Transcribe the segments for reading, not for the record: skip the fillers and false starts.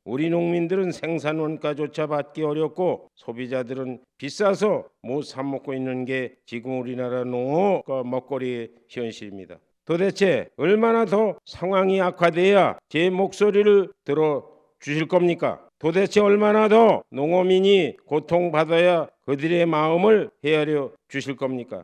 우리 농민들은 생산 원가조차 받기 어렵고 소비자들은 비싸서 못 사 먹고 있는 게 지금 우리나라 농업 먹거리의 현실입니다. 도대체 얼마나 더 상황이 악화돼야 제 목소리를 들어 주실 겁니까? 도대체 얼마나 더 농어민이 고통받아야 그들의 마음을 헤아려 주실 겁니까?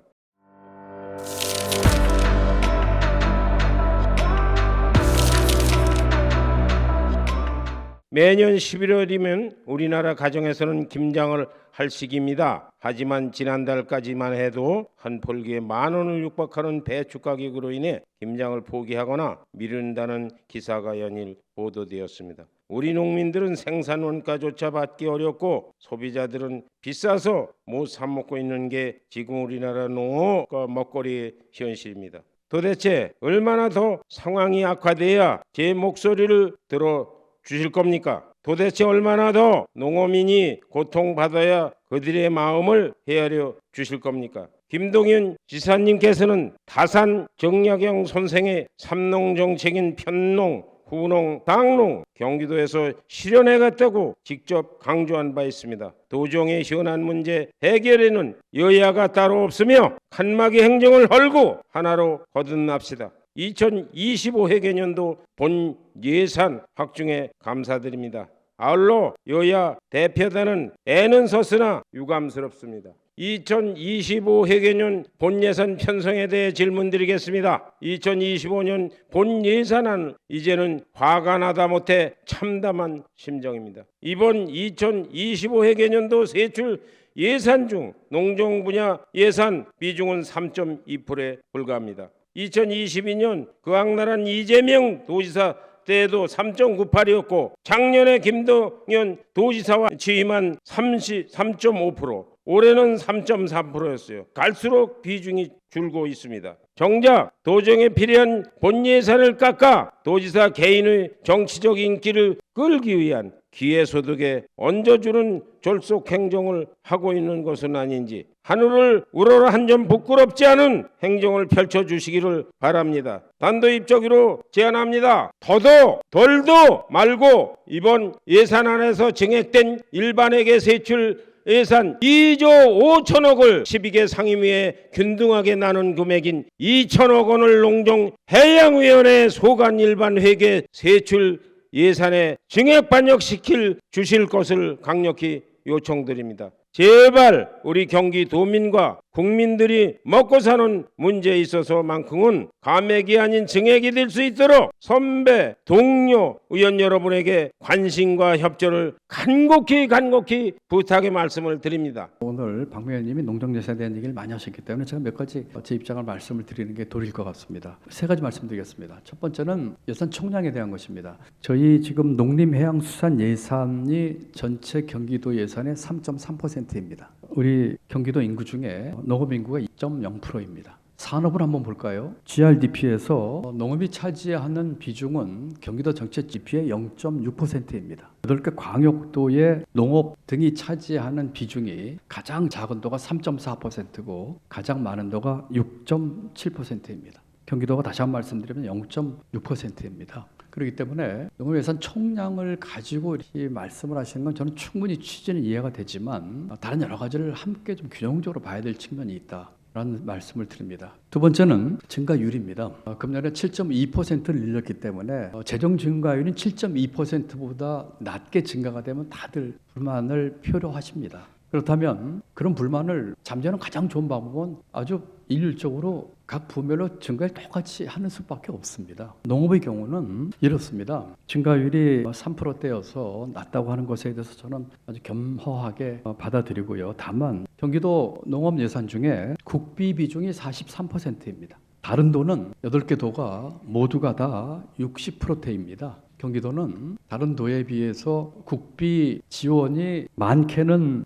매년 11월이면 우리나라 가정에서는 김장을 할 시기입니다. 하지만 지난달까지만 해도 한 폴기에 10,000원을 육박하는 배추 가격으로 인해 김장을 포기하거나 미룬다는 기사가 연일 보도되었습니다. 우리 농민들은 생산 원가조차 받기 어렵고 소비자들은 비싸서 못 사 먹고 있는 게 지금 우리나라 농업 먹거리의 현실입니다. 도대체 얼마나 더 상황이 악화돼야 제 목소리를 들어 주실 겁니까? 도대체 얼마나 더 농어민이 고통받아야 그들의 마음을 헤아려 주실 겁니까? 김동연 지사님께서는 다산 정약용 선생의 삼농정책인 편농, 후농, 당농 경기도에서 실현해갔다고 직접 강조한 바 있습니다. 도정의 현안 문제 해결에는 여야가 따로 없으며 칸막이 행정을 헐고 하나로 거듭납시다. 2025 회계년도 본 예산 확정에 감사드립니다. 아울러 여야 대표단은 애는 서으나 유감스럽습니다. 2025 회계년 본 예산 편성에 대해 질문드리겠습니다. 2025년 본 예산안 이제는 화가 나다 못해 참담한 심정입니다. 이번 2025 회계년도 세출 예산 중 농정 분야 예산 비중은 3.2%에 불과합니다. 2022년 그악나란 이재명 도지사 때에도 3.98이었고 작년에 김동연 도지사와 취임한 3.5%, 올해는 3.4%였어요. 갈수록 비중이 줄고 있습니다. 정작 도정에 필요한 본 예산을 깎아 도지사 개인의 정치적 인기를 끌기 위한 기회소득에 얹어주는 졸속 행정을 하고 있는 것은 아닌지 하늘을 우러러 한 점 부끄럽지 않은 행정을 펼쳐주시기를 바랍니다. 단도입적으로 제안합니다. 더도 덜도 말고 이번 예산안에서 증액된 일반회계 세출 예산 2조 5천억을 12개 상임위에 균등하게 나눈 금액인 2천억 원을 농정해양위원회 소관 일반회계 세출 예산에 증액 반영시킬 주실 것을 강력히 요청드립니다. 제발 우리 경기도민과 국민들이 먹고 사는 문제에 있어서만큼은 감액이 아닌 증액이 될 수 있도록 선배, 동료, 의원 여러분에게 관심과 협조를 간곡히 부탁의 말씀을 드립니다. 오늘 박 의원님이 농정예산에 대한 얘기를 많이 하셨기 때문에 제가 몇 가지 제 입장을 말씀을 드리는 게 도리일 것 같습니다. 세 가지 말씀드리겠습니다. 첫 번째는 예산 총량에 대한 것입니다. 저희 지금 농림해양수산 예산이 전체 경기도 예산의 3.3%입니다. 우리 경기도 인구 중에 농업 인구가 2.0%입니다. 산업을 한번 볼까요? GRDP에서 농업이 차지하는 비중은 경기도 전체 GDP의 0.6%입니다. 8개 광역도의 농업 등이 차지하는 비중이 가장 작은 도가 3.4%고 가장 많은 도가 6.7%입니다. 경기도가 다시 한번 말씀드리면 0.6%입니다. 그렇기 때문에 농업예산 총량을 가지고 이렇게 말씀을 하시는 건 저는 충분히 취지는 이해가 되지만 다른 여러 가지를 함께 좀 균형적으로 봐야 될 측면이 있다라는 말씀을 드립니다. 두 번째는 증가율입니다. 금년에 7.2%를 늘렸기 때문에 재정 증가율은 7.2%보다 낮게 증가가 되면 다들 불만을 표로하십니다. 그렇다면 그런 불만을 잠재우는 가장 좋은 방법은 아주 일률적으로 각 부별로 증가를 똑같이 하는 수밖에 없습니다. 농업의 경우는 이렇습니다. 증가율이 3%대여서 낮다고 하는 것에 대해서 저는 아주 겸허하게 받아들이고요. 다만 경기도 농업 예산 중에 국비 비중이 43%입니다. 다른 도는 8개 도가 모두가 다 60%대입니다. 경기도는 다른 도에 비해서 국비 지원이 많게는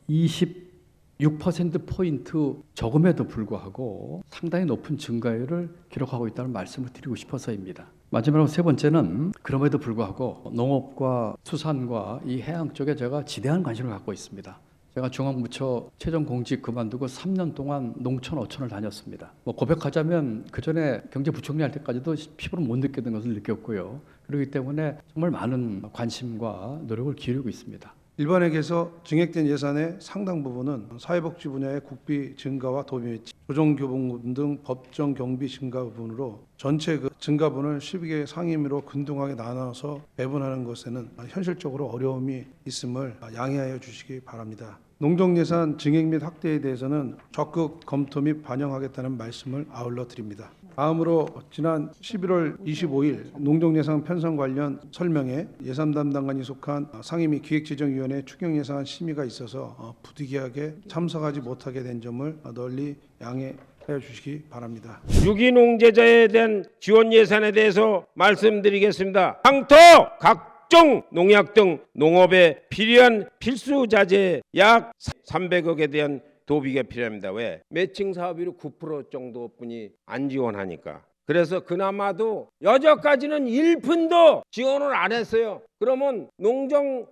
26%포인트 적음에도 불구하고 상당히 높은 증가율을 기록하고 있다는 말씀을 드리고 싶어서입니다. 마지막으로 세 번째는 그럼에도 불구하고 농업과 수산과 이 해양 쪽에 제가 지대한 관심을 갖고 있습니다. 제가 중앙부처 최종공직 그만두고 3년 동안 농촌 어촌을 다녔습니다. 고백하자면 그 전에 경제부총리 할 때까지도 피부로 못 느꼈던 것을 느꼈고요. 그렇기 때문에 정말 많은 관심과 노력을 기울이고 있습니다. 일반회계에서 증액된 예산의 상당 부분은 사회복지 분야의 국비 증가와 도비 매치, 조정교부금 등 법정 경비 증가 부분으로 전체 그 증가분을 12개 상임위로 균등하게 나눠서 배분하는 것에는 현실적으로 어려움이 있음을 양해하여 주시기 바랍니다. 농정예산 증액 및 확대에 대해서는 적극 검토 및 반영하겠다는 말씀을 아울러 드립니다. 다음으로 지난 11월 25일 농정예산 편성 관련 설명에 예산 담당관이 속한 상임위 기획재정위원회 추경예산 심의가 있어서 부득이하게 참석하지 못하게 된 점을 널리 양해해 주시기 바랍니다. 유기농제자에 대한 지원 예산에 대해서 말씀드리겠습니다. 황토, 각종 농약 등 농업에 필요한 필수 자재 약 300억에 대한 도비가 필요합니다. 왜? 매칭 사업비로 9% 정도뿐이 안 지원하니까. 그래서 그나마도 여전까지는 1푼도 지원을 안 했어요. 그러면 농정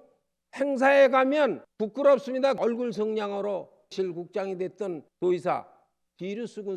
행사에 가면 부끄럽습니다. 얼굴 성냥으로 실국장이 됐던 도의사 뒤를 쓰고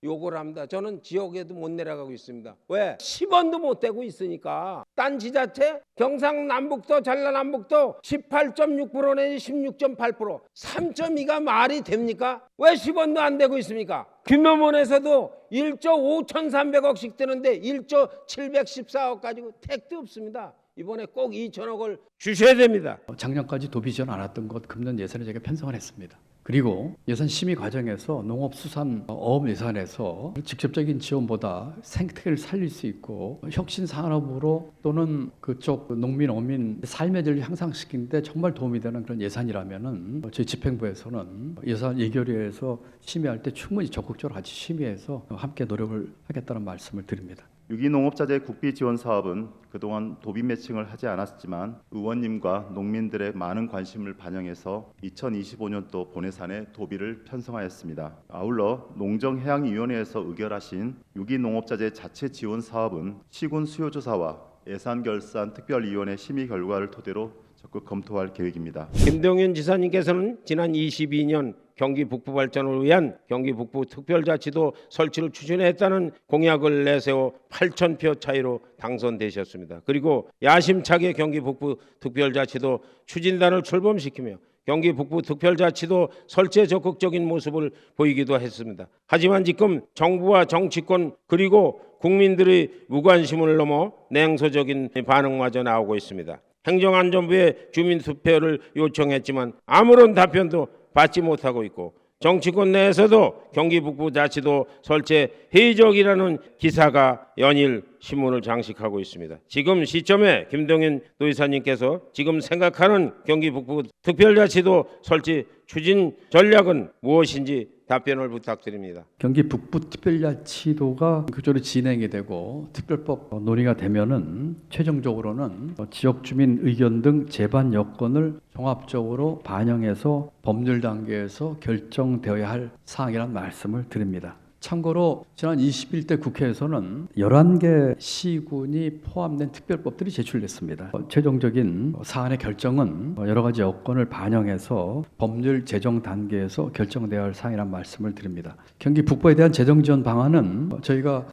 욕을 합니다. 저는 지역에도 못 내려가고 있습니다. 왜? 10원도 못 대고 있으니까. 딴 지자체 경상남북도 전라남북도 18.6% 내지 16.8% 3.2가 말이 됩니까? 왜 10원도 안 되고 있습니까? 규모원에서도 1조 5,300억씩 드는데 1조 714억 가지고 택도 없습니다. 이번에 꼭 2천억을 주셔야 됩니다. 작년까지 도비 지원 안 했던 것 금년 예산에 제가 편성을 했습니다. 그리고 예산 심의 과정에서 농업수산어업 예산에서 직접적인 지원보다 생태계를 살릴 수 있고 혁신 산업으로 또는 그쪽 농민 어민 삶의 질을 향상시키는데 정말 도움이 되는 그런 예산이라면은 저희 집행부에서는 예산 예결위에서 심의할 때 충분히 적극적으로 같이 심의해서 함께 노력을 하겠다는 말씀을 드립니다. 유기농업자재 국비 지원 사업은 그동안 도비 매칭을 하지 않았지만 의원님과 농민들의 많은 관심을 반영해서 2025년도 본예산에 도비를 편성하였습니다. 아울러 농정해양위원회에서 의결하신 유기농업자재 자체 지원 사업은 시군 수요조사와 예산결산 특별위원회 심의 결과를 토대로 적극 검토할 계획입니다. 김동연 지사님께서는 지난 22년 경기 북부 발전을 위한 경기 북부 특별자치도 설치를 추진했다는 공약을 내세워 8,000표 차이로 당선되셨습니다. 그리고 야심차게 경기 북부 특별자치도 추진단을 출범시키며 경기 북부 특별자치도 설치에 적극적인 모습을 보이기도 했습니다. 하지만 지금 정부와 정치권 그리고 국민들의 무관심을 넘어 냉소적인 반응마저 나오고 있습니다. 행정안전부에 주민투표를 요청했지만 아무런 답변도 받지 못하고 있고 정치권 내에서도 경기 북부자치도 설치 회의적이라는 기사가 연일 신문을 장식하고 있습니다. 지금 시점에 김동연 도의사님께서 지금 생각하는 경기 북부 특별자치도 설치 추진 전략은 무엇인지 답변을 부탁드립니다. 경기 북부 특별자치도가 그쪽으로 진행이 되고 특별법 논의가 되면은 최종적으로는 지역 주민 의견 등 제반 여건을 종합적으로 반영해서 법률 단계에서 결정되어야 할 사항이라는 말씀을 드립니다. 참고로 지난 21대 국회에서는 11개 시군이 포함된 특별법들이 제출됐습니다. 최종적인 사안의 결정은 여러 가지 여건을 반영해서 법률 제정 단계에서 결정되어야 할 사항이라는 말씀을 드립니다. 경기 북부에 대한 재정 지원 방안은 저희가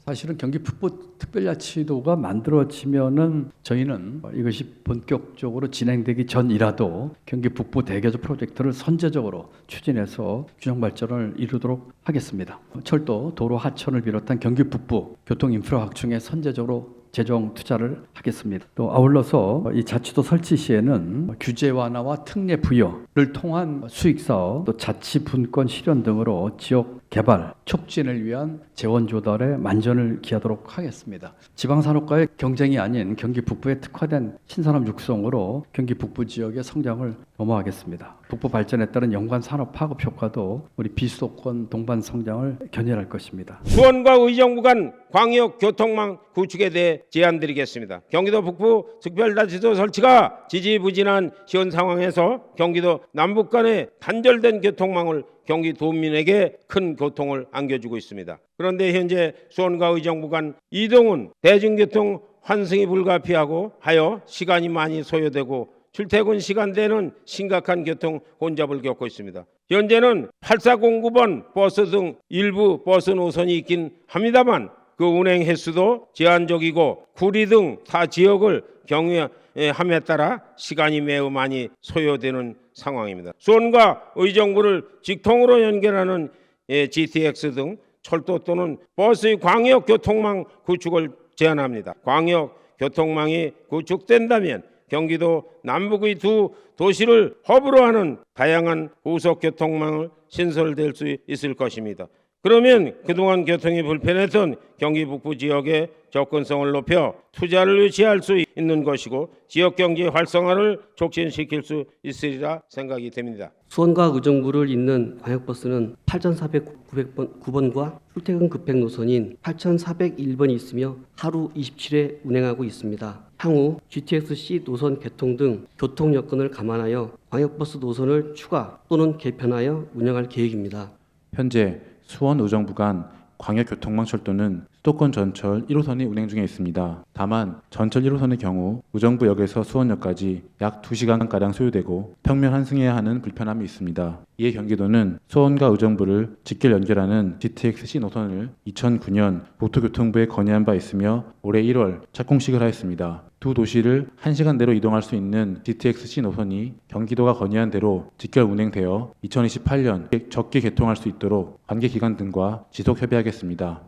사실은 경기 북부 특별자치도가 만들어지면은 저희는 이것이 본격적으로 진행되기 전이라도 경기 북부 대개조 프로젝트를 선제적으로 추진해서 균형 발전을 이루도록 하겠습니다. 철도, 도로, 하천을 비롯한 경기 북부 교통 인프라 확충에 선제적으로 재정 투자를 하겠습니다. 또 아울러서 이 자치도 설치 시에는 규제 완화와 특례 부여를 통한 수익 사업, 또 자치 분권 실현 등으로 지역 개발 촉진을 위한 재원 조달에 만전을 기하도록 하겠습니다. 지방 산업과의 경쟁이 아닌 경기 북부에 특화된 신산업 육성으로 경기 북부 지역의 성장을 도모하겠습니다. 북부 발전에 따른 연관 산업 파급 효과도 우리 비수도권 동반 성장을 견인할 것입니다. 수원과 의정부 간 광역 교통망 구축에 대해 제안드리겠습니다. 경기도 북부 특별자치도 설치가 지지부진한 현 상황에서 경기도 남북 간의 단절된 교통망을 경기 도민에게 큰 고통을 안겨주고 있습니다. 그런데 현재 수원과 의정부 간 이동은 대중교통 환승이 불가피하고 하여 시간이 많이 소요되고 출퇴근 시간대는 심각한 교통 혼잡을 겪고 있습니다. 현재는 8409번 버스 등 일부 버스 노선이 있긴 합니다만 그 운행 횟수도 제한적이고 구리 등 타 지역을 경유함에 따라 시간이 매우 많이 소요되는 상황입니다. 수원과 의정부를 직통으로 연결하는 GTX 등 철도 또는 버스의 광역 교통망 구축을 제안합니다. 광역 교통망이 구축된다면 경기도 남북의 두 도시를 허브로 하는 다양한 후속 교통망을 신설될 수 있을 것입니다. 그러면 그동안 교통이 불편했던 경기 북부 지역의 접근성을 높여 투자를 유치할 수 있는 것이고 지역 경제 활성화를 촉진시킬 수 있으리라 생각이 됩니다. 수원과 의정부를 잇는 광역버스는 8,409번과 출퇴근 급행 노선인 8,401번이 있으며 하루 27회 운행하고 있습니다. 향후 GTX-C 노선 개통 등 교통 여건을 감안하여 광역버스 노선을 추가 또는 개편하여 운영할 계획입니다. 현재 수원 의정부 간 광역교통망 철도는 수도권 전철 1호선이 운행 중에 있습니다. 다만 전철 1호선의 경우 의정부역에서 수원역까지 약 2시간가량 소요되고 평면 환승해야 하는 불편함이 있습니다. 이에 경기도는 수원과 의정부를 직결 연결하는 GTX-C 노선을 2009년 국토교통부에 건의한 바 있으며 올해 1월 착공식을 하였습니다. 두 도시를 1시간 내로 이동할 수 있는 GTX-C 노선이 경기도가 건의한 대로 직결 운행되어 2028년 적기 개통할 수 있도록 관계기관 등과 지속 협의하겠습니다.